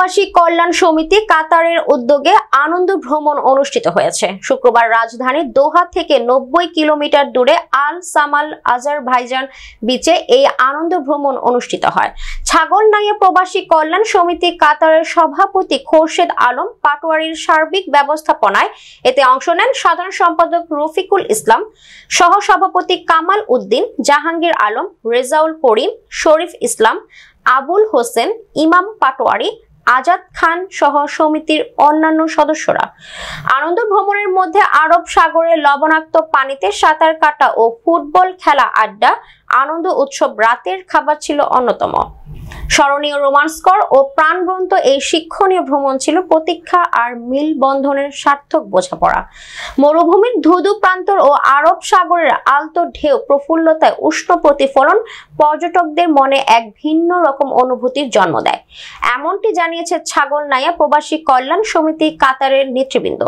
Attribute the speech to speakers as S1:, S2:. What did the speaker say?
S1: প্রবাসী কল্যাণ সমিতি কাতারের উদ্যোগে আনন্দ ভ্রমণ অনুষ্ঠিত হয়েছে। শুক্রবার রাজধানী দোহা থেকে 90 কিলোমিটার দূরে আল সামাল আজারবাইজান বিচে এই আনন্দ ভ্রমণ অনুষ্ঠিত হয়। ছাগলনাইয়া প্রবাসী কল্যাণ সমিতি কাতারের সভাপতি খোরশেদ আলম পাটোয়ারির সার্বিক ব্যবস্থাপনায় এতে অংশ নেন সাধারণ সম্পাদক রফিকুল ইসলাম, সহ সভাপতি কামাল উদ্দিন, জাহাঙ্গীর আলম, রেজাউল করিম, শরীফ ইসলাম, আবুল হোসেন, ইমাম পাটোয়ারি, আজাদ খান সহ সমিতির অন্যান্য সদস্যরা। আনন্দ ভ্রমণের মধ্যে আরব সাগরের লবণাক্ত পানিতে সাঁতার কাটা ও ফুটবল খেলা, আড্ডা, আনন্দ উৎসব, রাতের খাবার ছিল অন্যতম। স্মরণীয়, রোমাঞ্চকর ও প্রাণবন্ত এই শিক্ষণীয় ভ্রমণ ছিল প্রতীক্ষা আর মেলবন্ধনের সার্থক বোঝাপড়া। মরুভূমির ধুধু প্রান্তর ও আরব সাগরের আলতো ঢেউ প্রফুল্লতায় উষ্ণ প্রতিফলন পর্যটকদের মনে এক ভিন্ন রকম অনুভূতির জন্ম দেয়, এমনটি জানিয়েছে ছাগলনাইয়া প্রবাসী কল্যাণ সমিতি কাতারের নেতৃবৃন্দ।